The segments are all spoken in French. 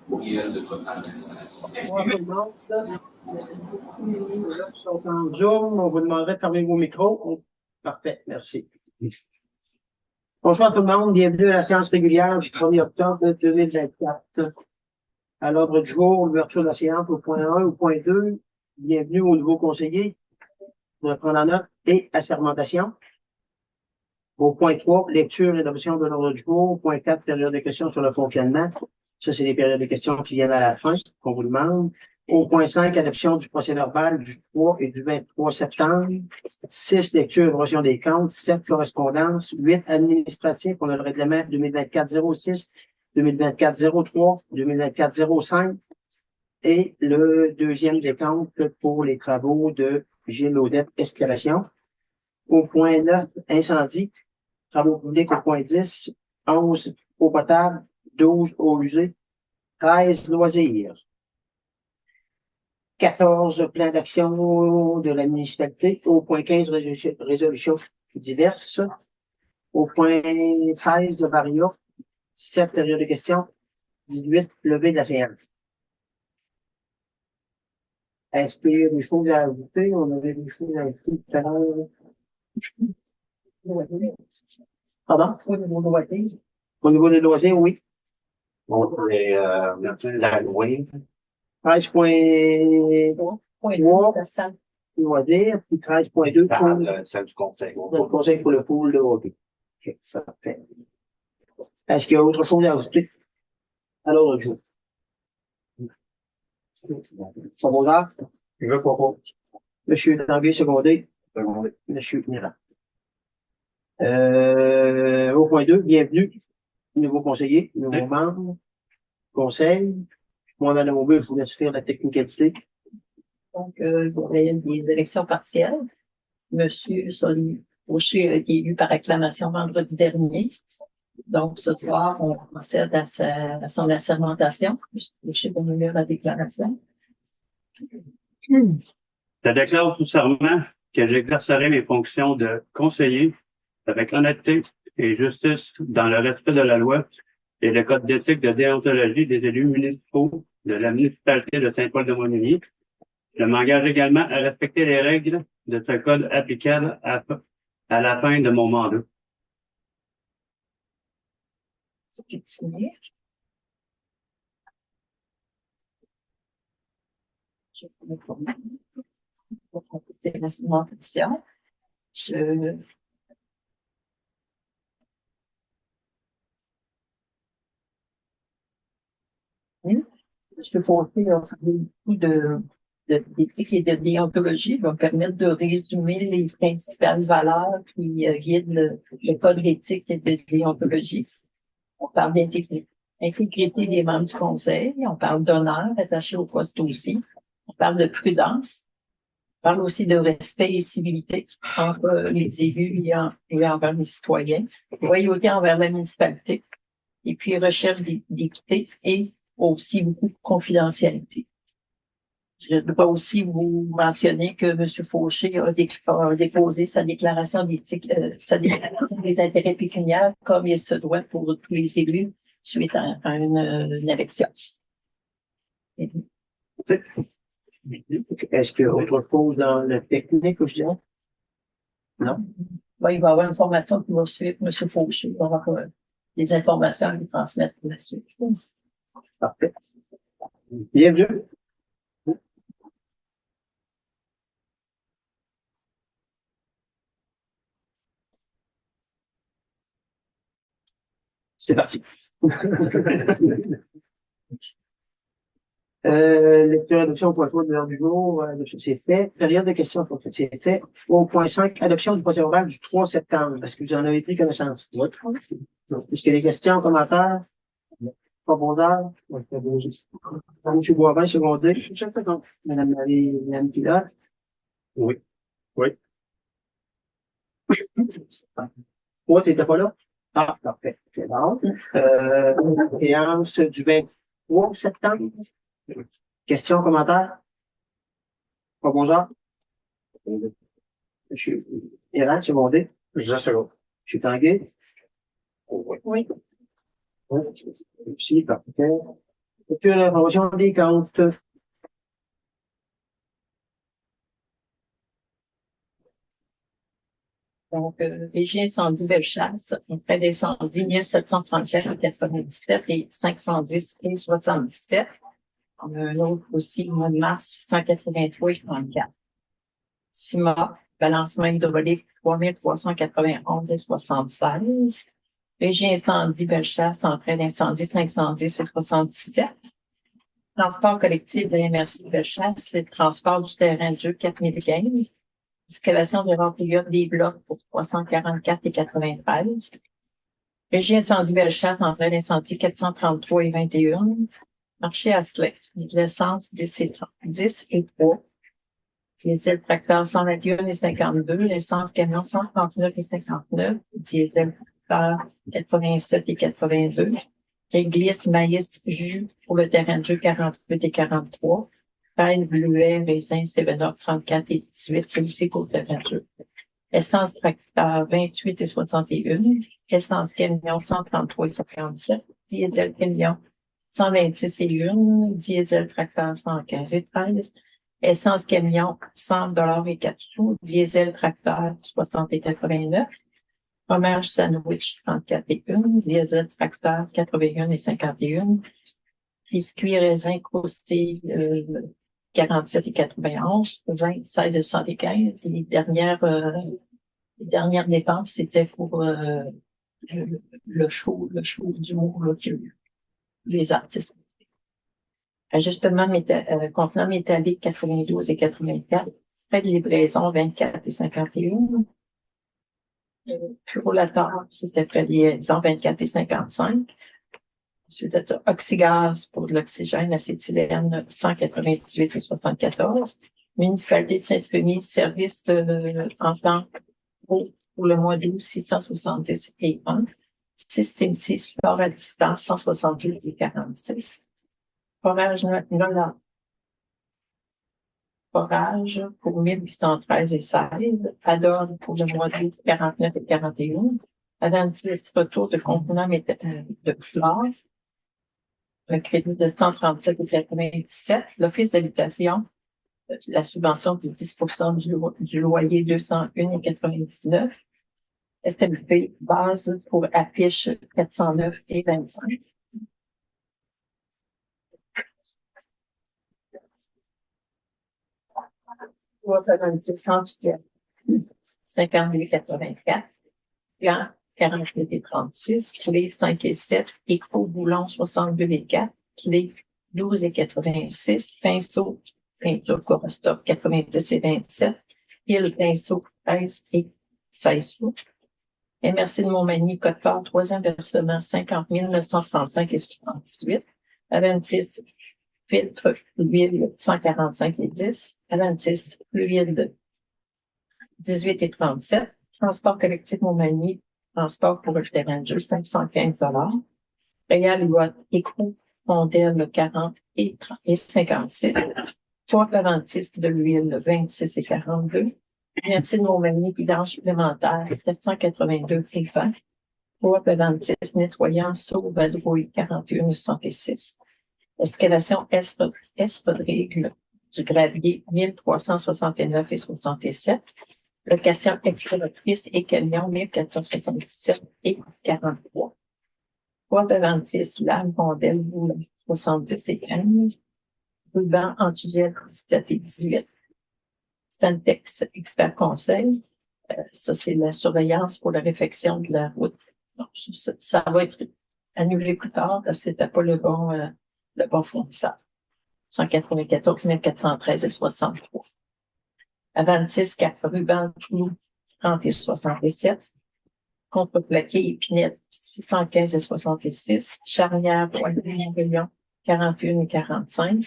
courriel de total d'installation. Bonjour tout le monde. Là, qui sont en Zoom, on vous demanderait de fermer vos micros. Parfait, merci. Bonjour tout le monde, bienvenue à la séance régulière du 1er octobre 2024. À l'ordre du jour, l'ouverture de la séance au point 1, au point 2. Bienvenue aux nouveaux conseillers. On va prendre la note et assermentation. Au point 3, lecture et adoption de l'ordre du jour. Au point 4, période de questions sur le fonctionnement. Ça, c'est les périodes de questions qui viennent à la fin, qu'on vous demande. Au point 5, adoption du procès-verbal du 3 et du 23 septembre. 6, lecture et évaluation des comptes. 7, correspondance. 8, administratif. On a le règlement 2024-06, 2024-03, 2024-05. Et le deuxième décompte pour les travaux de Gilles Audette Excavation. Au point 9, incendie. Travaux publics au point 10, 11 eau potable, 12 eau usée, 13 loisirs, 14 plans d'action de la municipalité, au point 15 résolutions diverses, au point 16 varia, 17 période de questions, 18 levée de la séance. Est-ce qu'il y a des choses à ajouter? On avait des choses à ajouter tout à l'heure. Pardon? Au niveau des loisirs, oui. Bon, la loi. 13.3 loisirs, puis 13.2 pour Celle du conseil. le conseil pour le pool de hockey. OK, ça fait. Est-ce qu'il y a autre chose à ajouter? Alors, le jour. Ça va, Je veux pas. Monsieur Tanguay, secondé. Monsieur Nira. Au point 2, bienvenue. Nouveau conseiller, nouveau membre, conseil. Moi, Madame Aubé, je vous laisse faire la technicalité. Donc, il y a des élections partielles. Monsieur Solly Fauché a été élu par acclamation vendredi dernier. Donc, ce soir, on procède à son assermentation. Monsieur Fauché va nous lire la déclaration. Je déclare tout serment que j'exercerai mes fonctions de conseiller avec honnêteté et justice dans le respect de la loi et le code d'éthique de déontologie des élus municipaux de la municipalité de Saint-Paul-de-Montigny. Je m'engage également à respecter les règles de ce code applicable à la fin de mon mandat. C'est signé. Je vais vous informer. Pour compléter la citation. Monsieur Fauché a fait beaucoup d'éthique et de déontologie va permettre de résumer les principales valeurs qui guident le code d'éthique et de déontologie. On parle d'intégrité des membres du conseil, on parle d'honneur attaché au poste aussi, on parle de prudence, on parle aussi de respect et civilité entre les élus et envers les citoyens, loyauté envers la municipalité, et puis recherche d'équité et aussi beaucoup de confidentialité. Je dois aussi vous mentionner que M. Fauché a déposé sa déclaration d'éthique, sa déclaration des intérêts pécuniaires comme il se doit pour tous les élus suite à une élection. Est-ce qu'il y a autre chose dans la technique, je dirais? Non? Bon, il va y avoir une formation qui va suivre M. Fauché. Il va y avoir des informations à lui transmettre pour la suite. Parfait. Bienvenue. C'est parti. Lecture adoption point 3 de l'heure du jour, c'est fait. Période de questions, c'est fait. Au point 5, adoption du procès-verbal du 3 septembre. Est-ce que vous en avez pris connaissance? Oui. Est-ce qu'il y a des questions, commentaires? Pas bonheur? M. Boivin, secondé. Madame Marie Pilote? Oui. Oui. Toi, t'étais pas là? Ah, parfait. C'est bon. Séance du 23 septembre. Questions, commentaires? Pas bonjour. Monsieur Iran, secondé. Je sais pas. Monsieur Tanguay? Oui. Oui. Aussi, parfait. Lecture de l'approbation des comptes. Donc, régie incendie Bellechasse, frais d'incendie 1734,97 et 510,77. On a un autre aussi, au mois de mars, 183,34. CIMA, balancement hydraulique, 3391,76. Régie incendie Bellechasse, en frais d'incendie 510,77. Transport collectif de MRC Bellechasse, le transport du terrain de jeu 4015. Escalation de remplir des blocs pour 344,93. Régie incendie Bellechasse, en frais d'incendie 433,21. Marché Asselet, l'essence 10 et 3. Diesel tracteur 121,52. L'essence camion 139,59. Diesel tracteur 87,82. Réglisse, maïs, jus pour le terrain de jeu 48 et 43. Paille, bleuet, raisin, 7-Up 34 et 18. C'est aussi pour le terrain de jeu. Essence tracteur 28 et 61. Essence camion 133 et 57. Diesel camion 126 et 1. Diesel tracteur 115 et 13. Essence camion 100 et 4 sous. Diesel tracteur 60 et 89. Fromage sandwich 34 et 1. Diesel tracteur 81 et 51. Biscuits raisin croustille 47 et 91. 26 et 75. Les dernières dépenses, c'était pour le show d'humour là, que les artistes. Ajustement contenant métallique 92 et 84. Frais de livraison 24 et 51. Purolator, c'était frais de liaison 24 et 55. Ensuite de ça, oxygaz pour de l'oxygène, acétylène 198 et 74. Municipalité de Saint-Denis, service en temps pour le mois d'août 670 et 1. Systémiti, support à distance 172 et 46. Forage Forage pour 1813 et 16. Adorne pour le mois d'août 49 et 41. Aventis retour de contenant de flore. Un crédit de 137 et 97. L'Office d'habitation, la subvention de 10% du loyer 201 et 99. SMP base pour affiche 409 et 25. Centre 52,84. Gants 48 et 36. Clés 5 et 7. Écrou-boulon 62 et 4. Clés 12 et 86. Pinceau, peinture Corostop 90 et 27. Pile pinceau 13 et 16 sous. MRC de Montmagny, Côte-Fort, troisième versement 50 935 et 78. Aventis, filtre fluide 145 et 10. Aventis, fluide 18 et 37. Transport collectif Montmagny, transport pour le terrain de jeu 515 $. Réal Ouat, écrou, Fondel 40 et 56. Toit Aventis de l'huile 26 et 42. Merci de Montmagny, vidange supplémentaire, 782 et 20. Toit Aventis, nettoyant, sauve, vadrouille, 41 et 66. Escalation Espadrigue du gravier, 1369 et 67. Location exploratrice et camion, 1477 et 43. Toit Aventis, lame, Fondel, boulon, 70 et 15. Ruban, antigel, 17 et 18. Stantex, expert conseil. Ça, c'est la surveillance pour la réfection de la route. Donc, ça va être annulé plus tard parce que c'était pas le bon fournisseur. 194 413 et 63. Aventis, Cap Ruban, Clou, 30 et 67. Contreplaqué, Épinette, 615 et 66. Charnière, Poignée, Montréal, 41 et 45.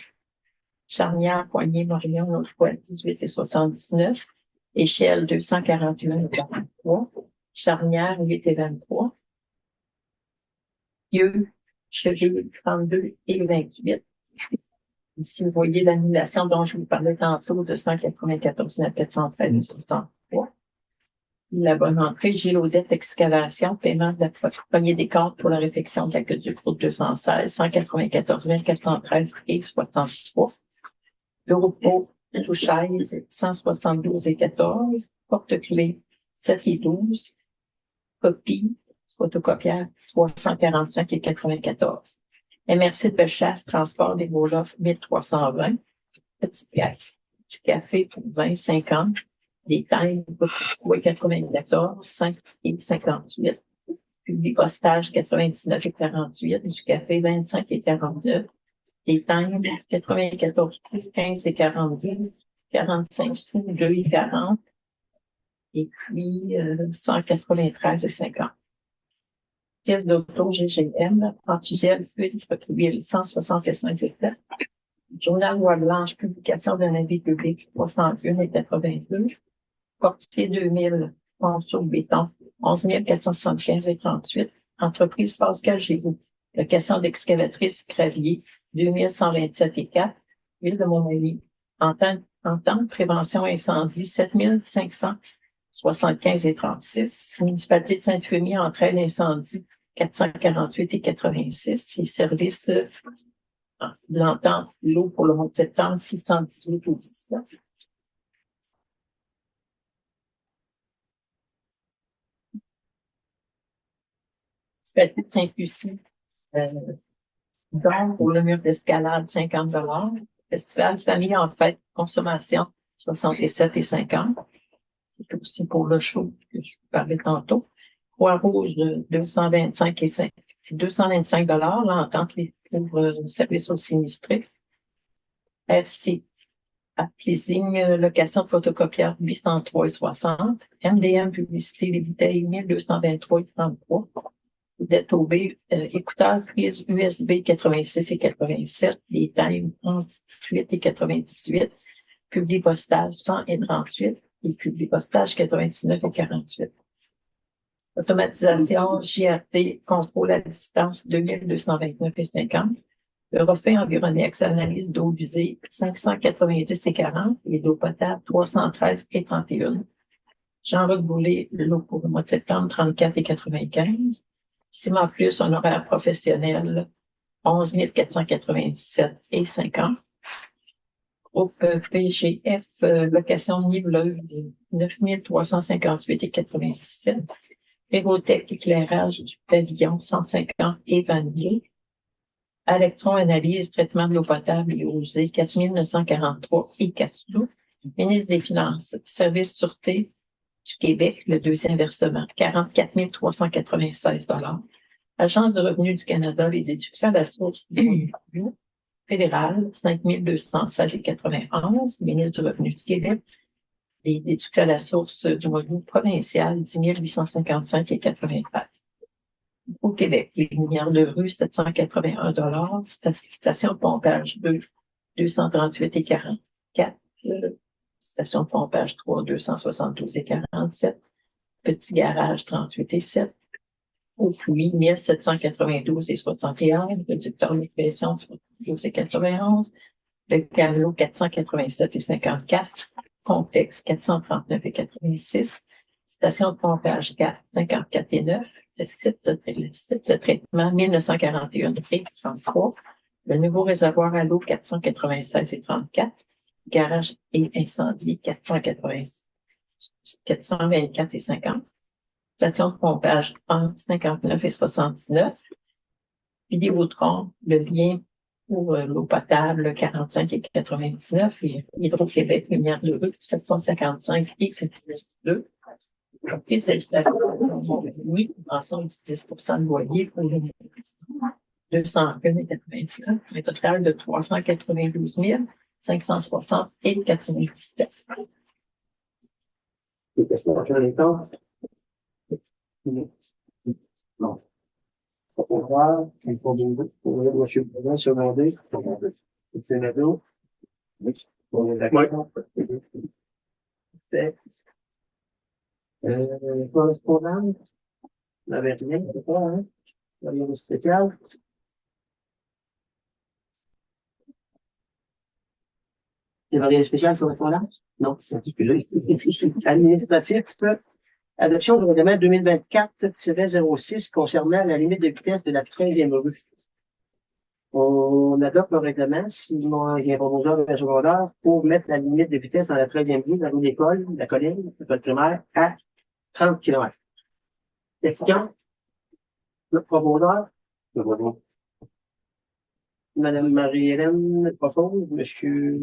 Charnière, Poignée, Montréal, l'autre fois, 18 et 79. Échelle, 241 et 43. Charnière, 8 et 23. Yeux, Cheville, 32 et 28. Ici, vous voyez l'annulation dont je vous parlais tantôt de 194 413 et 63. La bonne entrée, Gilles Audette Excavation, paiement de la premier décompte pour la réfection de l'aqueduc route 216, 194 413 et 63. Bureau Touchaise, 172 et 14. Porte-clés, 7 et 12. Copie, photocopière, 345 et 94. MRC de Bellechasse, transport des Volof, 1320. Petite pièce. Du café pour 20, 50. Des timbres, 94, 5 et 58. Publipostage, 99 et 48. Du café, 25 et 49. Des timbres, 94 sous, 15 et 42. 45 sous, 2 et 40. Et puis, 193 et 50. Pièce d'auto GGM, antigel, fuite, huile, 165 et 7. Journal Loi Blanche, publication d'un avis public, 301 et 82. Portier 2000, ponceau béton, 11 475 et 38. Entreprise Pascal Giroux, location d'excavatrice Gravier, 2127 et 4. Ville de Montmagny, entente, prévention incendie, 7575 et 36. Municipalité de Sainte-Fémie, entraide incendie, 448 et 86. Les services de l'entente, l'eau pour le mois de septembre, 618 et 17. Municipalité de Sainte-Lucie, donc pour le mur d'escalade, 50 $. Festival Famille en fête, consommation, 67 et 50. C'est aussi pour le show que je vous parlais tantôt. Croix-Rouge, 225 et 5. 225 $, l'entente pour le service aux sinistrés. RC, Leasing, location de photocopieur, 803 et 60. MDM, publicité des bouteilles, 1223 et 33. Dette OB, écouteurs, prise USB 86 et 87, les timbres 38 et 98, publipostage 100 et 38, et publipostage 99 et 48. Automatisation, JRT, contrôle à distance 2229 et 50. Refait Environex, analyse d'eau usée 590 et 40, et d'eau potable 313 et 31. Jean-Luc Boulay, l'eau pour le mois de septembre 34 et 95. Ciment Plus, honoraire professionnel, 11 497 et 50. Groupe PGF, location niveleuse, 9 358 et 97. Pérotech, éclairage du pavillon, 150 et 22. Électron-analyse, traitement de l'eau potable et eau usée, 4 943 et 4 sous. Ministre des Finances, service sûreté du Québec, le deuxième versement, 44 396 $. Agence de revenus du Canada, les déductions à la source du fédéral, 5 216 et 91. Ministre du revenu du Québec, les déductions à la source du revenu provincial, 10 855 et 93. Au Québec, les lumières de rue, 781 $. Station de pompage 2, 238 et 44. Station de pompage 3, 272 et 47. Petit garage 38 et 7. Au puits, 1792 et 61. Réducteur de pression 72 et 91. Le camelot 487 et 54. Complexe 439 et 86. Station de pompage 4, 54 et 9. Le site de traitement 1941 et 33. Le nouveau réservoir à l'eau 496 et 34. Garage et incendie 424 et 50. Station de pompage 1, 59 et 79. Vidéotron, le bien pour l'eau potable 45 et 99. Et Hydro-Québec, lumière de rue 755 et 2. Office d'habitation, oui, subvention du 10 % de loyer pour le 201 et 99. Un total de 392 560 et 97. Des questions sur les temps? Non. Pour voir, il faut vous pour M. le Président, secondé. Le Sénado. Oui. On est d'accord. Fait. Correspondant. On n'avait rien, c'est pas, hein? Rien de spécial. Il n'y avait rien de spécial sur correspondance? Non, c'est particulier. Administratif, ça. Adoption du règlement 2024-06 concernant la limite de vitesse de la 13e rue. On adopte le règlement, sinon il y a un proposeur de la secondaire, pour mettre la limite de vitesse dans la 13e rue, la rue de l'école, la colline, l'école primaire, à 30 km. Question? Le proposeur? Madame Marie-Hélène propose, monsieur,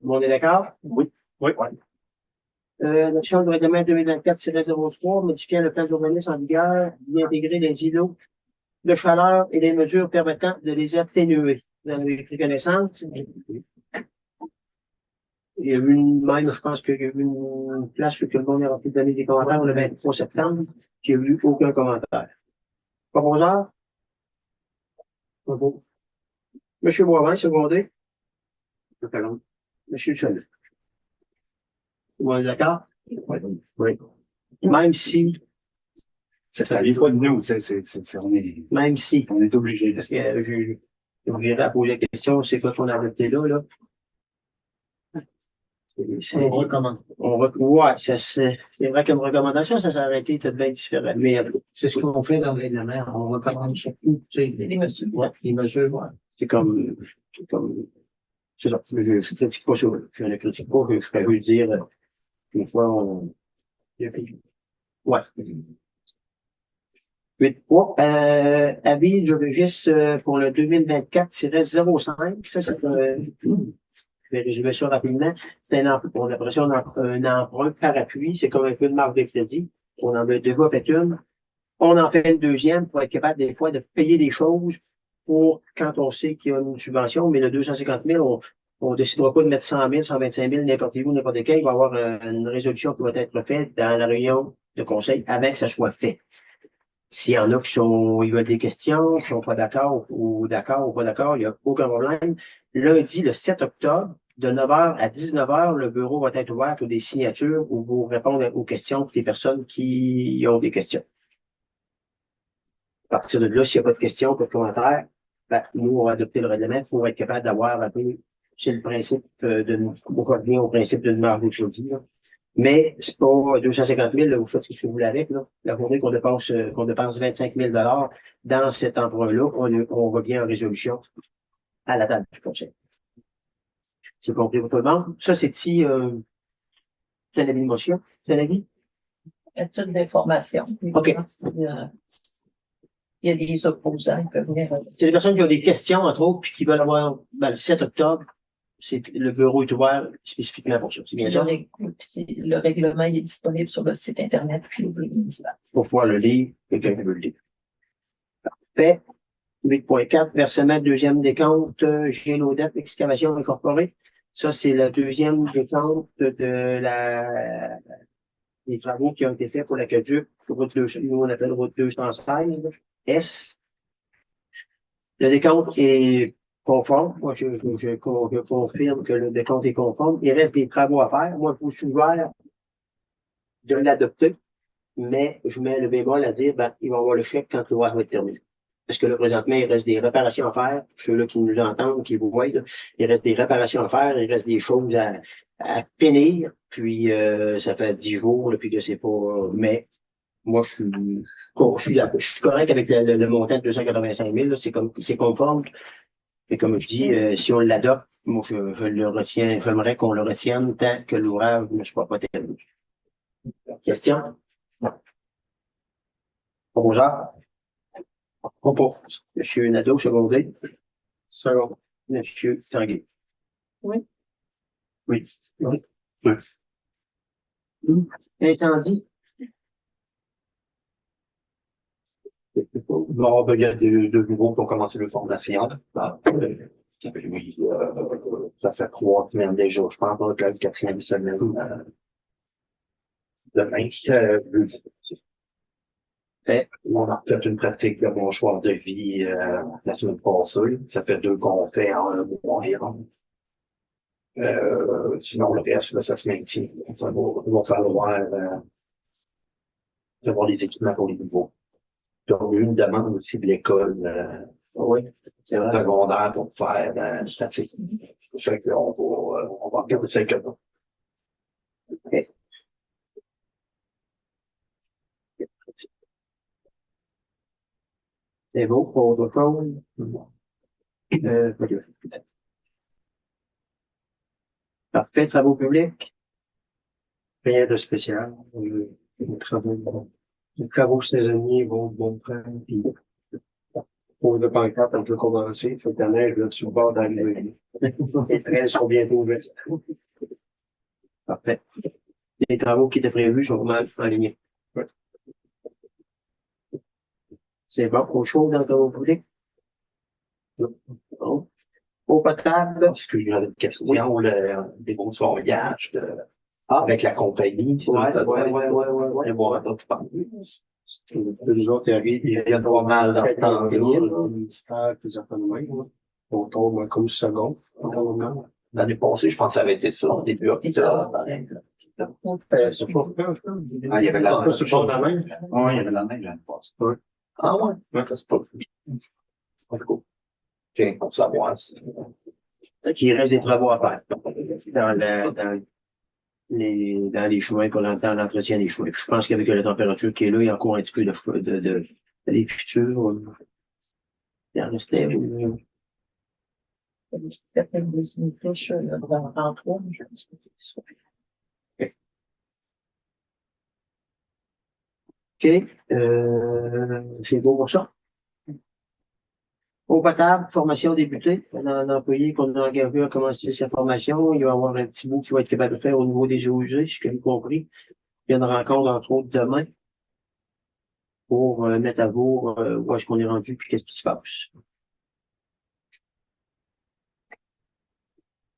on est d'accord? Oui. Oui. L'option du règlement 2024-03, modifiant le plan d'urbanisme en vigueur, d'y intégrer les îlots de chaleur et les mesures permettant de les atténuer. Vous en avez pris connaissance? Il y a eu même, je pense qu'il y a eu une place où tout le monde a pu donner des commentaires le 23 septembre, qui n'a eu aucun commentaire. Proposeur? Monsieur Boivin, secondé. Monsieur Chollet. Vous êtes d'accord? Oui. Même si, Ça vient pas de nous, même si, on est obligé. parce que j'ai oublié à poser la question, c'est quoi qu'on a adopté là? Ouais, c'est vrai qu'une recommandation, ça s'est arrêté peut-être bien différent. Mais C'est ce qu'on fait dans le règlement. On recommande surtout, tu sais, Les mesures. ouais, les mesures, ouais. C'est là. Je critique pas ça. Je ne critique pas, je ferais juste dire, une fois, ouais. 8.3, avis du registre pour le 2024-05. Ça, c'est je vais résumer ça rapidement. C'est un emprunt, on appelle ça un emprunt par appui. C'est comme un peu de marque de crédit. On en a déjà fait une. On en fait une deuxième pour être capable des fois de payer des choses pour quand on sait qu'il y a une subvention, mais le 250 000, on ne décidera pas de mettre 100 000, 125 000, n'importe où, n'importe quand. Il va y avoir une résolution qui va être faite dans la réunion de conseil avant que ça soit fait. S'il y en a ils veulent des questions, qui sont pas d'accord ou pas d'accord, il n'y a aucun problème. Lundi, le 7 octobre, de 9h à 19h, le bureau va être ouvert pour des signatures ou pour répondre aux questions des personnes qui ont des questions. À partir de là, s'il n'y a pas de questions, pas de commentaires, ben, nous, on va adopter le règlement pour être capable d'avoir un peu, c'est le principe on revient au principe de marge de crédit, là. Mais c'est pas 250 000, là, vous faites ce que vous voulez avec, là. La journée qu'on dépense 25 000 dans cet emprunt-là, on revient en résolution à la table du conseil. C'est compris pour tout le monde. Ça, c'est-tu, un avis de motion? C'est un avis? Étude d'information. OK. Il y a des opposants qui peuvent venir. C'est les personnes qui ont des questions, entre autres, puis qui veulent avoir, le 7 octobre, le bureau est ouvert spécifiquement pour ça. C'est bien ça? Le règlement il est disponible sur le site Internet du ministère. Pour pouvoir le lire, quelqu'un qui veut le lire. Parfait. 8.4, versement deuxième décompte, Génodette, excavation incorporée. Ça, c'est le deuxième décompte des travaux qui ont été faits pour l'aqueduc, nous on appelle route 216, S. Le décompte est conforme. Moi, je confirme que le décompte est conforme. Il reste des travaux à faire. Moi, je vous suggère de l'adopter, mais je mets le bémol à dire, il va y avoir le chèque quand l'ouvrage va être terminé. Parce que là, présentement, il reste des réparations à faire. Ceux-là qui nous entendent, qui vous voient, là, il reste des réparations à faire, il reste des choses à finir. Puis, ça fait 10 jours, là, puis que c'est pas, mais moi, je suis correct avec le montant de 285 000, là, c'est conforme. Et comme je dis, si on l'adopte, moi, je le retiens, j'aimerais qu'on le retienne tant que l'ouvrage ne soit pas terminé. Question? Proposeur? Propose. Monsieur Nadeau, secondé. Second. Monsieur Tanguay. Oui. Oui. Oui. Incendie. Bon, il y a deux nouveaux qui ont commencé le formation. Ça fait 3 semaines déjà. Je pense que la 4e semaine demain. On a fait une pratique de bon choix de vie la semaine passée. Ça fait 2 qu'on fait en un mois environ. Sinon, le reste, là, ça se maintient. Il va falloir avoir des équipements pour les nouveaux. Donc, une demande aussi de l'école Oui, c'est vrai. secondaire pour faire statistique. C'est ça qu'on va regarder ça avec eux. C'est beau, pour autre chose. Pas de- Parfait, travaux publics. Rien de spécial. Les travaux saisonniers vont de bon train. Puis, pour le pancarte, on peut commencer. Cette année, je vais sur le bord d'arriver. Les trains sont bientôt ouverts. Parfait. Les travaux qui étaient prévus sont mal alignés. Ouais. C'est bon, autre chose dans le travaux publics? Bon. Eau potable. Parce que j'avais une question, le débroussaillage avec la compagnie. Ouais. Et bon, attends, tu parles. Les autres arrivent, il y a pas mal d'argent, il se perd plusieurs fois de même. On tombe comme seconde. L'année passée, je pense que ça avait été ça, au début octobre. C'est pas vrai, Ah, il y avait la neige. C'est pas la neige. Oui, il y avait la neige l'année passée. Ah ouais? Ouais, ça c'est pas fou. En tout cas. Tiens, pour savoir. Il reste des travaux à faire dans les chemins pour l'entretien des chemins. Puis je pense qu'avec la température qui est là, il y a encore un petit peu de les futurs. Il en restait. Certaines deuxième touche en trois, je pense que c'est ça. OK. C'est beau pour ça. Eau potable, formation débutée. Un employé qu'on a engagé à commencer sa formation. Il va y avoir un petit bout qui va être capable de faire au niveau des eaux usées, ce que j'ai compris. Il y a une rencontre, entre autres, demain pour mettre à jour où est-ce qu'on est rendu puis qu'est-ce qui se passe.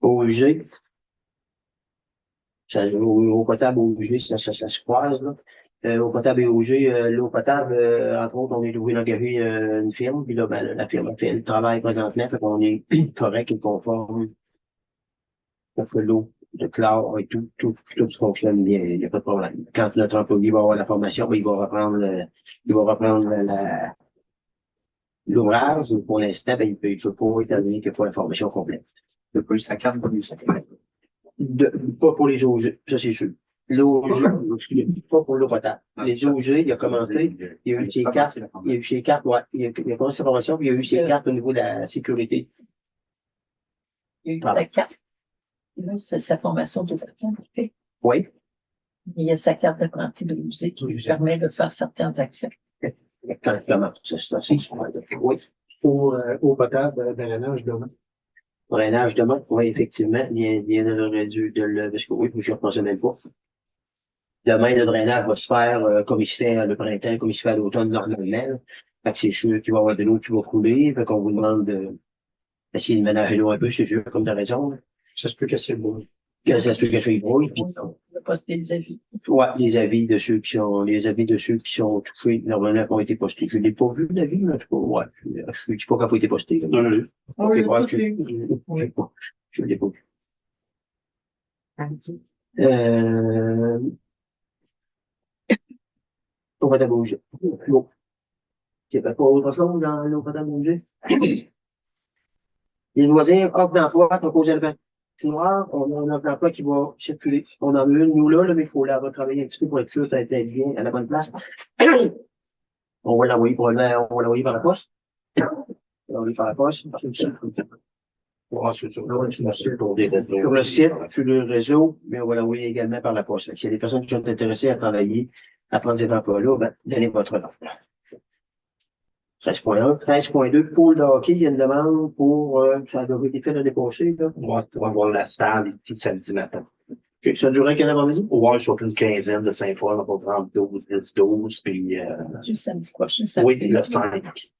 Eau usée. Eau potable, eau usée, ça se croise, là. Eau potable et eau usée, l'eau potable, entre autres, on est obligé d'engager une firme, puis là, ben, la firme fait le travail présentement, fait qu'on est correct et conforme. Pour que l'eau, le chlore et tout fonctionne bien, il n'y a pas de problème. Quand notre employé va avoir la formation, ben, il va reprendre l'ouvrage, pour l'instant, ben, il peut pas, étant donné qu'il n'y a pas la formation complète. Il n'y a pas eu sa carte, pas eu sa carte. Pas pour les eaux usées, ça c'est sûr. L'eau usée, pas pour l'eau potable. Les eaux usées, il a commencé, il y a eu ses cartes, ouais, il a commencé sa formation, puis il y a eu ses cartes au niveau de la sécurité. Il y a eu sa carte. Là, c'est sa formation de bâton qu'il fait. Oui. Il y a sa carte d'apprenti de musée qui lui permet de faire certaines actions. Quand il commence, c'est super. Oui. Eau potable, drainage demain. Drainage demain, oui, effectivement, il aurait dû de le, parce que oui, je ne repensais même pas. Demain, le drainage va se faire comme il se fait le printemps, comme il se fait à l'automne normalement. Fait que c'est sûr qu'il va y avoir de l'eau qui va couler. Fait qu'on vous demande d'essayer de ménager l'eau un peu, c'est sûr, comme tu as raison. Ça se peut que c'est beau. Que ça se peut que ça y brouille. Puis, On a posté des avis. ouais, les avis de ceux qui sont touchés, normalement, ont été postés. Je n'ai pas vu l'avis, mais en tout cas, ouais, je ne dis pas qu'il n'a pas été posté. On l'a eu. On l'a Ouais, tous vu. je l'ai pas vu. On va bouger. Bon. Il n'y avait pas autre chose dans l'eau potable bouger. Les loisirs, offre d'emploi, ton cause élevé. Noir, on a un offre d'emploi qui va circuler. On en a une, nous, là, mais il faut la retravailler un petit peu pour être sûr d'être bien à la bonne place. On va l'envoyer par la poste. On va l'envoyer par la poste. Sur le site, sur le réseau, mais on va l'envoyer également par la poste. S'il y a des personnes qui sont intéressées à travailler, à prendre cet emploi-là, ben, donnez votre offre. 13.1. 13.2, pour le hockey, il y a une demande pour, ça a été fait l'année passée, là. On va avoir la salle ici samedi matin. Okay. Ça durait quelle avant-midi? Ouais, sur une quinzaine de 5 fois, on va prendre 12, 10, 12, puis, Du samedi prochain, oui, samedi. le 5.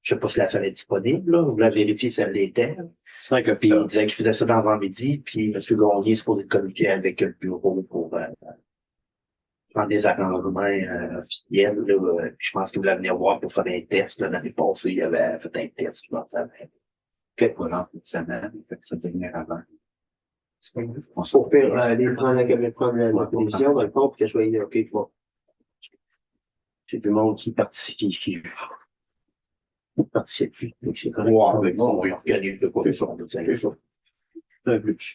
Je sais pas si la salle est disponible, là. Vous la vérifiez si elle l'était. 5 Puis, il disait qu'il faisait ça dans l'avant-midi, puis M. Gagné est supposé communiquer avec le bureau pour, prendre des arrangements officiels, là. Puis je pense qu'il voulait venir voir pour faire un test, là. L'année passée, il avait fait un test, je pense, avec. Pour l'enfant de semaine, fait que ça devait venir avant. Pour faire, aller prendre la télévision, dans le fond, pour qu'elle soit OK, quoi. C'est du monde qui participe, donc c'est correct. Ouais, mais bon, on organise de quoi de ça, c'est ça.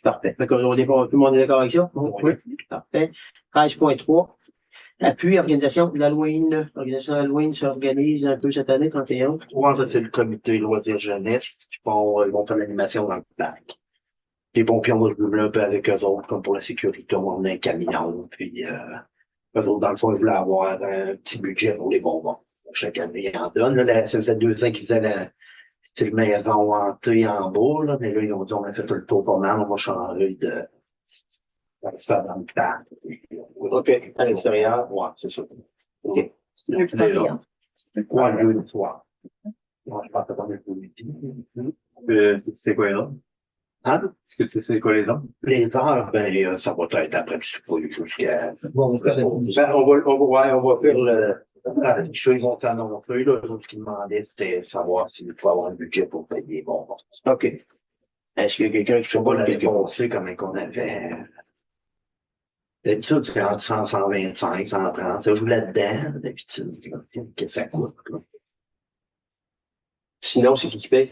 Parfait. Fait qu'on est pas, tout le monde est d'accord avec ça? Oui. Parfait. 13.3. Appui, organisation d'Halloween. L'organisation d'Halloween s'organise un peu cette année, 31. Ouais, ça, c'est le comité loisirs jeunesse ils vont faire l'animation dans le parc. Les pompiers, on va jouer un peu avec eux autres, comme pour la sécurité, on a un camion, puis eux autres, dans le fond, ils voulaient avoir un petit budget pour les bonbons. Chaque année, ils en donnent. Là, ça faisait 2 ans qu'ils faisaient la style maison hantée en bas, là, mais là, ils ont dit, on a fait tout le tour pas mal, on va changer de se faire dans le parc. OK. À l'extérieur. Ouais, c'est ça. C'est C'est très bien. Ouais, le soir. Ouais, je pense que c'est pas mal pour lui. C'est quoi les autres? Hein? Est-ce que c'est quoi les autres? Les heures, ça va être après le souper jusqu'à. Bon, on va faire des Ben, on va faire ils vont t'annoncer, là, ce qu'ils demandaient, c'était savoir s'il faut avoir un budget pour payer. Bon, OK. Est-ce qu'il y a quelqu'un qui je sais pas, l'année quelqu'un? passée, comment qu'on avait. D'habitude, c'est entre 100, 125, 130. Ça joue là-dedans, d'habitude. Qu'est-ce que ça coûte, là? Sinon, c'est qui paye?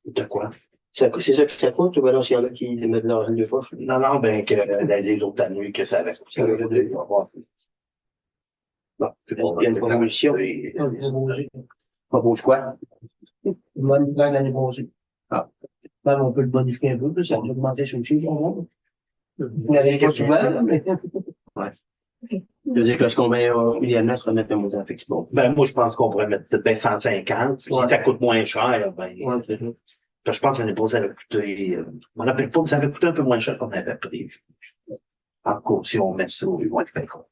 De quoi? C'est ça que ça coûte ou alors s'il y en a qui mettent leur de poche? Non, les autres années que ça avait coûté. Bon, il y a une promotion. Propose quoi? Bonne nouvelle l'année passée. Ah. Ben, on peut le bonifier un peu, puis ça va augmenter sur le chiffre, on va. Vous n'avez pas souvent, mais. Ouais. Je veux dire que ce qu'on met, idéalement, se remettre le montant fixe. Bon. Ben, moi, je pense qu'on pourrait mettre 150. Si Ouais. ça coûte moins cher, Ouais, c'est ça. je pense que l'année passée, ça avait coûté, je me rappelle pas, mais ça avait coûté un peu moins cher qu'on avait prévu. En cours, si on met ça, ils vont être très contents.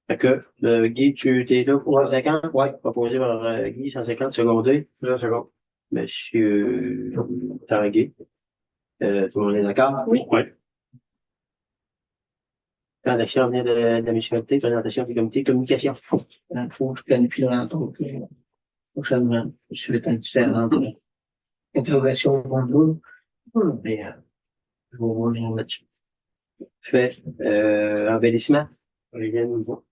Fait que, Guy, tu t'es là pour 150? Oui. Proposé par Guy, 150 secondé. 1 seconde. Monsieur Tanguay. Tout le monde est d'accord? Oui. Oui. Plan d'action vient de la municipalité, présentation du comité, communication. Il faut que je planifie le rencontre prochainement. Suite à différentes interrogations qu'on a. Mais je vais revenir là-dessus. Fait, embellissement. Rien de nouveau.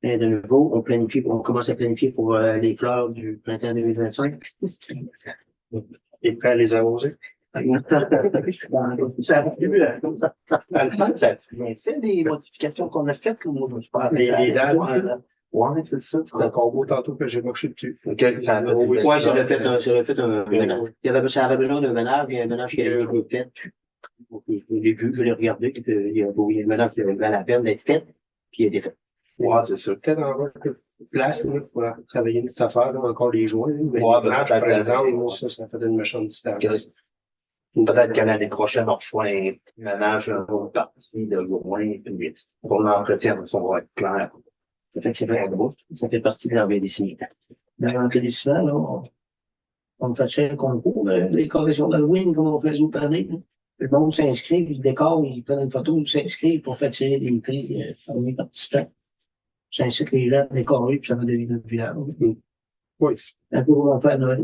Rien de nouveau. On commence à planifier pour les fleurs du printemps 2025. Et prêt à les arroser? Ça a vu, ça a bien fait les modifications qu'on a faites, moi, je me suis pas Les dates. Ouais, c'est ça. C'est un combo tantôt que j'ai marché dessus. Ouais, ça l'a fait un ménage. Ça avait besoin d'un ménage, il y a un ménage qui a été fait. Je l'ai vu, je l'ai regardé, puis il y a un ménage qui valait la peine d'être fait, puis il a été fait. Ouais, c'est ça. Peut-être en place, là, pour travailler une petite affaire, là, encore les joints. Mais Ouais, les branches, par peut-être. exemple, moi, ça fait une méchante différence. Peut-être qu'à l'année prochaine, on reçoit un ménage d'un autre partie de loin, puis pour l'entretien, ça va être clair. Ça fait que c'est vrai, ça fait partie de l'embellissement. Dans l'embellissement, là, on fait un concours, les corrections d'Halloween, comme on fait les autres années. Le monde s'inscrit, ils décorent, ils prennent une photo, ils s'inscrivent pour faire tirer des prix parmi les participants. Ça incite les gens à décorer, puis ça va devenir notre village. Oui. Un peu comme on fait à Noël.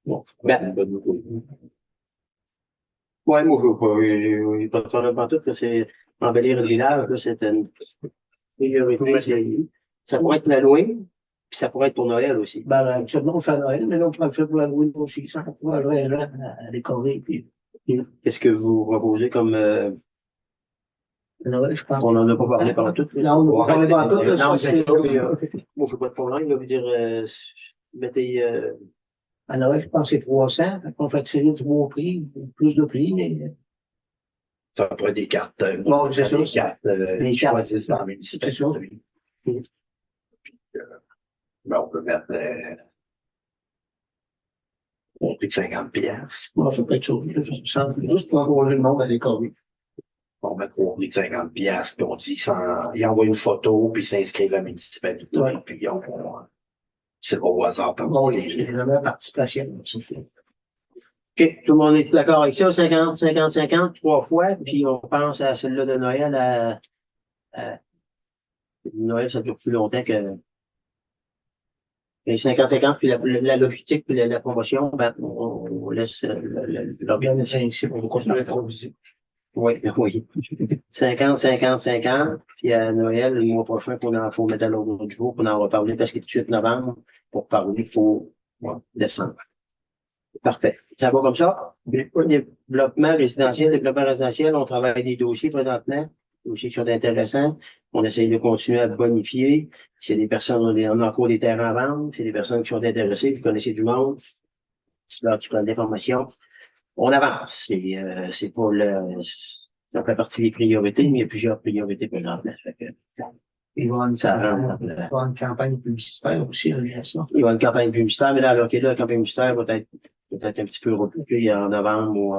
Bon, ben, ouais, moi, je veux pas, il pas de problème pas tout, là, c'est embellir le village, là, c'est une priorité, ça pourrait être l'Halloween, puis ça pourrait être pour Noël aussi. Ben, actuellement, on fait à Noël, mais là, on pourrait le faire pour l'Halloween aussi. Ça encouragerait les gens à décorer, puis Qu'est-ce que vous proposez comme, Noël, je pense. on n'en a pas parlé pendant tout. Non, on va parler pas tout, là, Non, c'est c'est parce ça, que- moi, je veux pas de problème, là, vous dire, mettez, À Noël, je pense que c'est 300. On fait tirer du beau prix, plus de prix, mais Ça pourrait être des cartes. Bon, c'est ça. Des cartes, Les ils cartes. choisissent dans la municipalité. C'est ça. Puis, on peut mettre un prix de 50 piastres. bon, ça peut être ça. Juste pour encourager le monde à décorer. On met un prix de 50 piastres, puis on dit, ils envoient une photo, puis ils s'inscrivent à la municipalité. Ouais. Puis c'est pas au hasard. Par Bon, contre, c'est vraiment participation. Ça fait. OK, tout le monde est d'accord avec ça, 50, 50, 50, 3 fois, puis on pense à celle-là de Noël Noël, ça dure plus longtemps que les 50-50, puis la logistique, puis la promotion, ben, on laisse l'organisation. On va continuer à faire visite. Oui, oui. 50, 50, 50, puis à Noël, le mois prochain, faut mettre à l'ordre du jour pour en reparler, parce que tout de suite, novembre, pour parler, il faut décembre. Parfait. Ça va comme ça? Développement résidentiel, on travaille des dossiers présentement. dossiers qui sont intéressants. On essaye de continuer à bonifier. S'il y a des personnes, on a encore des terrains à vendre. S'il y a des personnes qui sont intéressées, qui connaissent du monde, c'est là qui prennent des informations. On avance. C'est pas ça fait partie des priorités, mais il y a plusieurs priorités présentement. Fait que, Il va y avoir une, ça campagne, rentre. il va y avoir une campagne publicitaire aussi, bien sûr. Il y aura une campagne publicitaire, mais là, alors que là, la campagne publicitaire va être peut-être un petit peu repoussée en novembre ou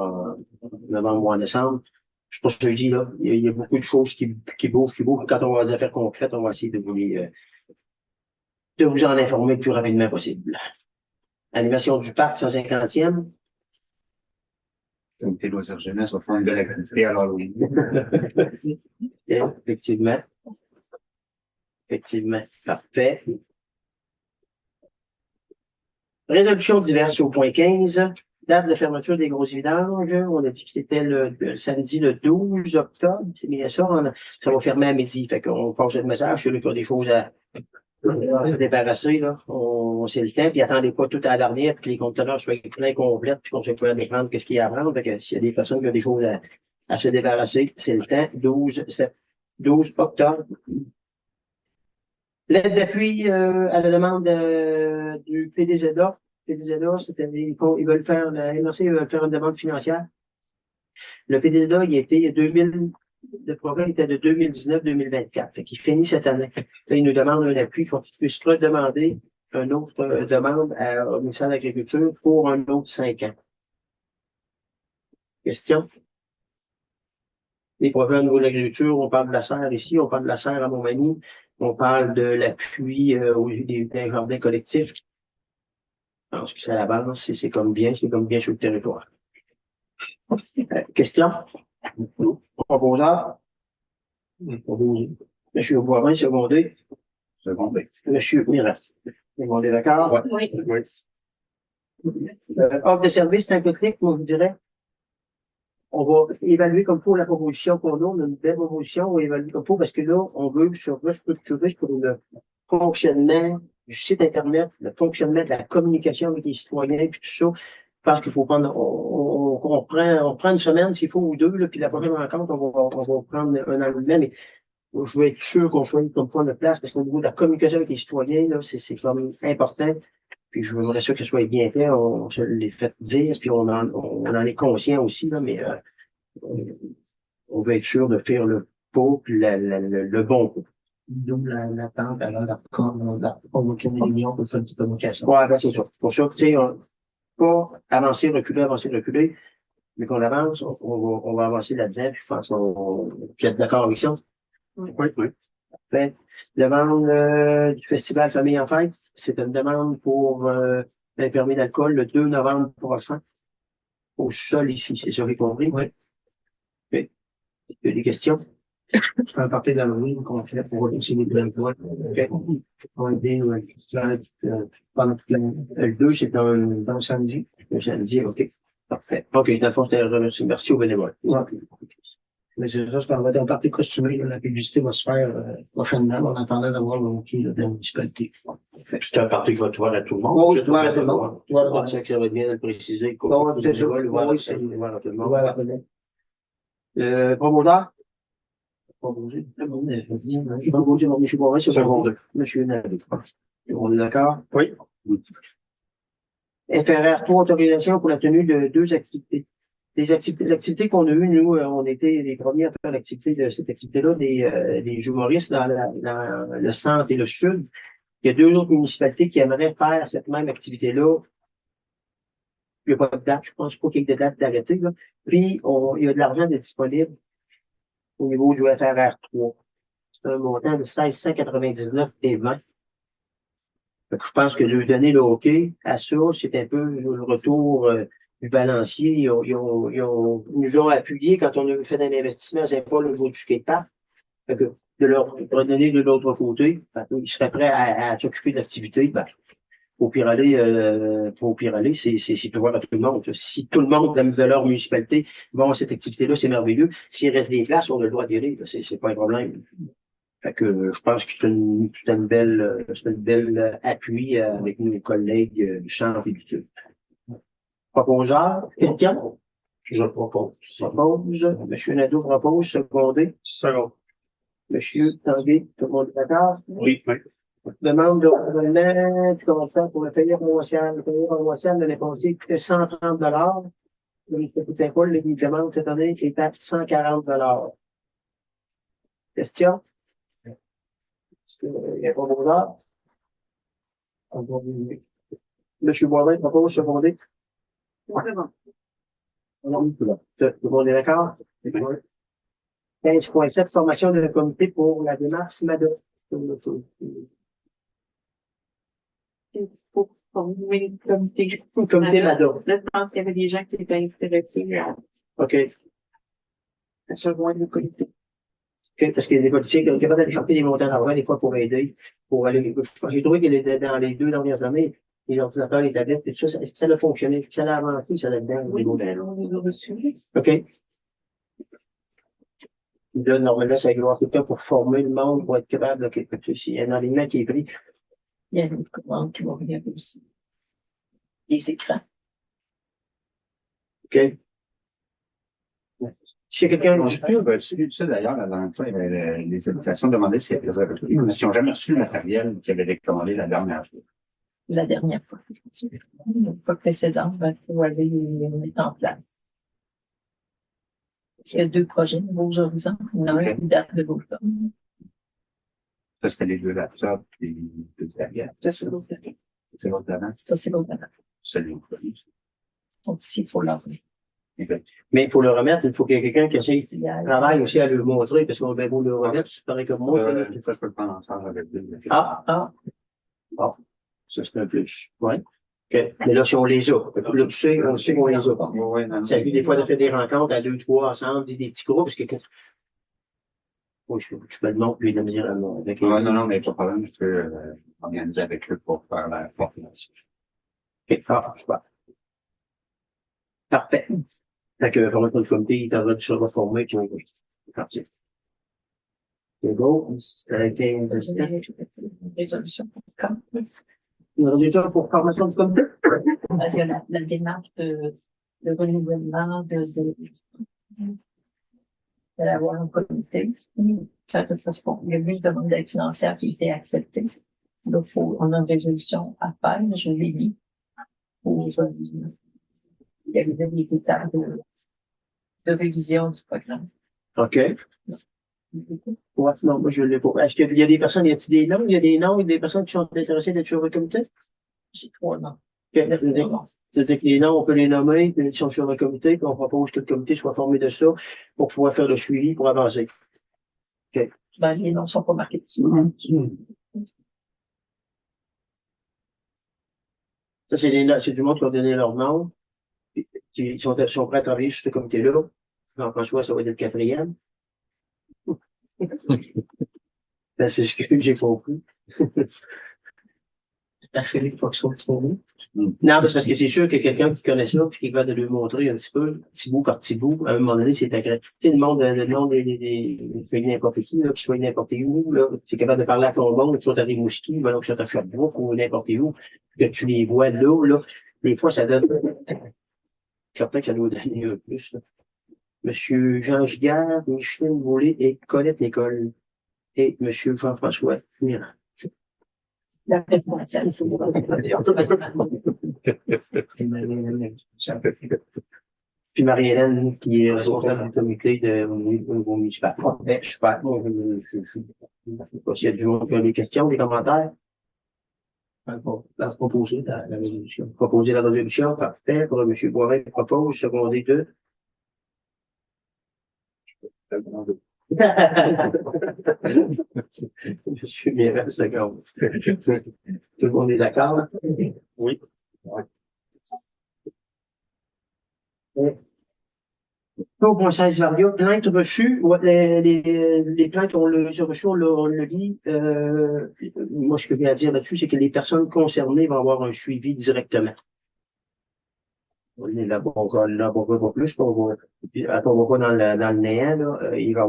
en décembre. Je sais pas ce que je dis là. Il y a beaucoup de choses qui bougent. Quand on va des affaires concrètes, on va essayer de vous en informer le plus rapidement possible. Animation du parc 150e. Comité loisirs jeunesse va faire une belle activité à l'Halloween. Effectivement. Effectivement. Parfait. Résolution diverse au point 15. Date de fermeture des grosses vidanges. On a dit que c'était le samedi le 12 octobre. C'est bien ça. Ça va fermer à midi. Fait qu'on passe le message. Celui qui a des choses à se débarrasser, là. C'est le temps. Puis attendez pas tout à la dernière, puis que les conteneurs soient pleins complets, puis qu'on se peut aller prendre qu'est-ce qu'il y a à prendre. Fait que s'il y a des personnes qui ont des choses à se débarrasser, c'est le temps. 12 octobre. L'aide d'appui à la demande du PDZA. PDZA, ils veulent faire, la MRC veulent faire une demande financière. Le PDZA, le programme était de 2019-2024. Fait qu'il finit cette année. Là, il nous demande un appui qu'on puisse redemander une autre demande au ministère de l'Agriculture pour un autre 5 ans. Question? Les programmes au niveau de l'agriculture, on parle de la serre ici, on parle de la serre à Montmagny, on parle de l'appui des jardins collectifs. Je pense que c'est à la base, c'est comme bien sur le territoire. Question? Proposeur? Monsieur Boivin, secondé. Secondé. Monsieur Mirat. Secondé, d'accord? Oui. Offre de service synthétique, moi, je vous dirais. On va évaluer comme faut la proposition qu'on a. On a une belle proposition, on va évaluer comme faut parce que là, on veut se restructurer sur le fonctionnement du site Internet, le fonctionnement de la communication avec les citoyens et tout ça. Je pense qu'il faut prendre, on prend une semaine s'il faut ou deux, là, puis la prochaine rencontre, on va prendre un enlèvement, mais je veux être sûr qu'on soit comme point de place parce qu'au niveau de la communication avec les citoyens, là, c'est comme important. Puis je voudrais ça que ce soit bien fait, on se les fait dire, puis on en est conscient aussi, là, mais on veut être sûr de faire le pot, puis le bon pot. D'où l'attente à l'heure convoquer une réunion pour faire une petite communication. Ouais, ben c'est ça. Pour ça, tu sais, pas avancer, reculer, mais qu'on avance, on va avancer là-dedans, puis je pense vous êtes d'accord avec ça? Oui. Oui. Parfait. Demande du Festival Famille en Fête. C'est une demande pour un permis d'alcool le 2 novembre prochain. Au sol ici, c'est ça, j'ai compris? Oui. Okay. Il y a des questions? C'est un party d'Halloween qu'on fait pour aussi les emplois. On va aider pendant toute l'année. Le 2, c'est un samedi. un samedi, OK. Parfait. OK, dans le fond, merci aux bénévoles. Ouais. Mais c'est ça, c'est un party costumé. La publicité va se faire prochainement. On attendait d'avoir le hockey de la municipalité. C'est un parti qui va être ouvert à tout le monde. Oui, c'est ouvert à tout le monde. Ouais, c'est que ça va être bien de le préciser. Ouais, c'est ça. Voilà, c'est ouvert à tout le monde. Promoteur? Proposé. Proposé par M. Boivin, Secondé. M. Navet. On est d'accord? Oui. FRR 3, autorisation pour la tenue de 2 activités. L'activité qu'on a eue, nous, on était les premiers à faire l'activité de cette activité-là, des humoristes dans le centre et le sud. Il y a 2 autres municipalités qui aimeraient faire cette même activité-là. Il n'y a pas de date, je pense pas qu'il y ait de date d'arrêté, là. Puis, il y a de l'argent disponible au niveau du FRR 3. C'est un montant de 1699 et 20. Fait que je pense que de donner le hockey à ça, c'est un peu le retour du balancier. Ils nous ont appuyés quand on a fait un investissement à Saint-Paul au niveau du skatepark. Fait que de leur redonner de l'autre côté, ils seraient prêts à s'occuper de l'activité. Au pire aller, c'est ouvert à tout le monde. Si tout le monde de leur municipalité va cette activité-là, c'est merveilleux. S'il reste des places, on a le droit d'y aller. C'est pas un problème. Fait que je pense que c'est une belle appui avec nos collègues du centre et du sud. Proposeur, question? Je propose. Propose. Monsieur Nadeau propose, secondé. Second. Monsieur Tanguay, tout le monde est d'accord? Oui, oui. Demande de renouvellement du contrat pour le payeur paroissial. Le payeur paroissial de l'imposé coûtait 130 Le petit Saint-Paul, il demande cette année qui est à 140 Question? Est-ce qu'il y a pas d'ordre? Monsieur Boivin propose secondé. Tout le monde est d'accord? 15.7, formation de comité pour la démarche MADA. Pour former le comité. Comité MADA. Là, je pense qu'il y avait des gens qui étaient intéressés à OK. se joindre au comité. OK, parce qu'il y a des politiciens qui ont capables d'aller chercher des montants d'argent des fois pour aider, pour aller. J'ai trouvé que dans les 2 dernières années, les ordinateurs, les tablettes, tout ça, est-ce que ça a fonctionné? Est-ce que ça a avancé, ça là-dedans? Oui, ben, on les a reçus. OK. Là, normalement, ça va avoir tout le temps pour former le monde, pour être capable, OK, il y a un alignement qui est pris. Il y a une commande qui va venir aussi. Les écrans. OK. S'il y a quelqu'un, Tu sais, d'ailleurs, la dernière fois, il y avait les invitations demandées s'ils n'ont jamais reçu le matériel qu'ils avaient commandé la dernière fois. La dernière fois. Une fois précédente, il faut aller les mettre en place. Il y a 2 projets, Nouveaux Horizons. Il y en a un qui date de l'automne. Ça, c'était les 2 laptops et les 2 tablettes. ça, c'est l'autre. C'est l'autre d'avant. Ça, c'est l'automne. Celui-là. Ils sont ici, il faut l'envoyer. Mais il faut le remettre, il faut qu'il y ait quelqu'un qui essaye travaille aussi à le montrer, parce qu'on va bien le remettre, c'est pareil comme moi. Des fois, je peux le prendre ensemble avec lui. Ah, ça c'est un plus. Ouais. OK. Mais là, si on les a, là, tu sais, on sait qu'on les a. Oui, non, Ça a vu des fois de faire des rencontres à 2, 3 ensemble, des petits groupes, parce que oui, tu peux le montrer, lui, de me dire, avec non, mais pas de problème, je peux organiser avec eux pour faire la formation. OK, super. Parfait. Fait que, pour le comité, il t'en va se reformer, tu vas c'est parti. C'est beau, c'était 15 Résolution pour quand? Une résolution pour formation du comité? Il y a la démarche de renouvellement d'avoir un comité. De toute façon, il y a eu une demande d'aide financière qui a été acceptée. Là, on a une résolution à faire, je l'ai mis. Pour, il y avait des étapes de révision du programme. OK. Ouais, non, moi, je l'ai pas. Est-ce qu'il y a des personnes, y a-t-il des noms? Il y a des noms et des personnes qui sont intéressées d'être sur le comité? J'ai 3 noms. C'est-à-dire que les noms, on peut les nommer, puis ils sont sur le comité, puis on propose que le comité soit formé de ça pour pouvoir faire le suivi pour avancer. Ben, les noms ne sont pas marqués dessus. Ça, c'est du monde qui ont donné leur nom, qui sont prêts à travailler sur ce comité-là. Jean-François, ça va être le 4e. Ben, c'est ce que j'ai compris. Philippe Foxon, non, mais c'est parce que c'est sûr que quelqu'un qui connaît ça, puis qui va de lui montrer un petit peu, petit bout par petit bout, à un moment donné, c'est agréable. Tu sais, le monde fait n'importe qui, là, qui soit n'importe où, là, c'est capable de parler à ton monde, que tu sois à Rimouski, que tu sois à Sherbrooke ou n'importe où, que tu les vois là, des fois, ça donne, je suis certain que ça doit donner un plus, là. Monsieur Jean Giguère, Micheline Boulay et Colette Nicole. Et Monsieur Jean-François Mirand. La présidentielle, c'est bon. Puis Marie-Hélène, qui est responsable du comité au niveau municipal. Super. Je sais pas s'il y a du monde qui a des questions, des commentaires. Proposer la résolution. Proposer la résolution, parfait. Pour M. Boivin, propose, secondé de. Monsieur Mirand, seconde. Tout le monde est d'accord? Oui. Au point 16 Varia, plainte reçue, les plaintes, on les a reçues, on le lit. Moi, ce que je viens à dire là-dessus, c'est que les personnes concernées vont avoir un suivi directement. On n'élabore pas plus, on va pas dans le néant, là, il va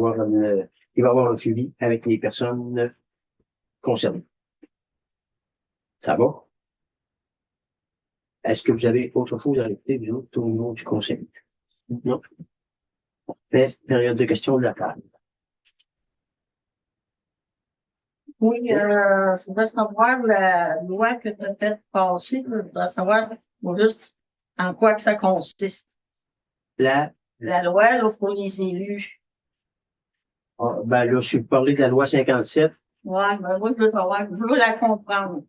y avoir un suivi avec les personnes concernées. Ça va? Est-ce que vous avez autre chose à rajouter, vous autres, au niveau du conseil? Non. Période de questions de la table. Oui, je voudrais savoir la loi que tu as faite passer. Je voudrais savoir juste en quoi que ça consiste. La La loi là, pour les élus. Ben là, je vais parler de la loi 57. Ouais, ben moi, je veux savoir, je veux la comprendre.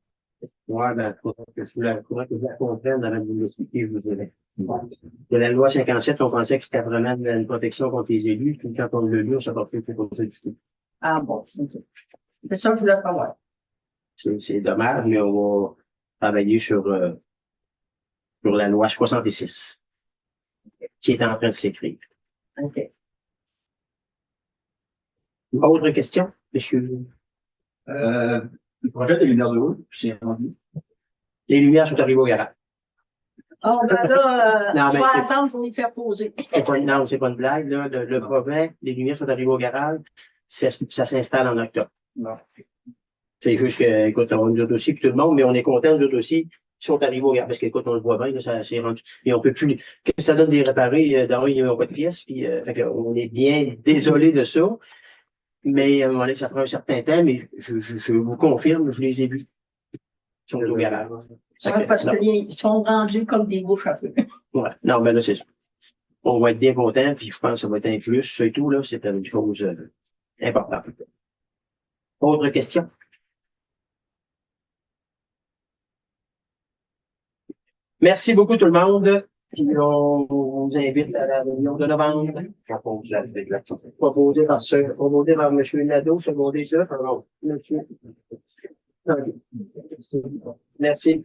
Ouais, ben, faudrait que je la comprenne avant de vous l'expliquer, je vous dirais. De la loi 57, on pensait que c'était vraiment une protection contre les élus, puis quand on l'a lu, on s'est pas fait pour ça du tout. Ah bon, ok. C'est ça que je voulais savoir. C'est dommage, mais on va travailler sur la loi 66, qui est en train de s'écrire. OK. Autre question, monsieur? Le projet des lumières de haut, c'est rendu. Les lumières sont arrivées au garage. Oh, ben là, Non, je mais vais c'est- attendre pour les faire poser. Non, c'est pas une blague, là. Le projet, les lumières sont arrivées au garage, ça s'installe en octobre. Non. C'est juste que, écoute, on nous autres aussi, puis tout le monde, mais on est content, nous autres aussi, qui sont arrivés au garage, parce qu'écoute, on le voit bien, là, ça s'est rendu, et on peut plus, que ça donne des réparer, dans ils n'ont pas de pièces, puis, fait que on est bien désolé de ça, mais, à un moment donné, ça prend un certain temps, mais je vous confirme, je les ai vus. Ils sont au garage. Fait que, Ouais, parce non. qu'ils sont rendus comme des bouches à feu. Ouais. Non, mais là, c'est ça. On va être bien content, puis je pense que ça va être un plus, ça et tout, là, c'est une chose importante. Autre question? Merci beaucoup tout le monde. Puis on vous invite à la réunion de novembre. Proposé par M. Nadeau, secondé par M. Merci.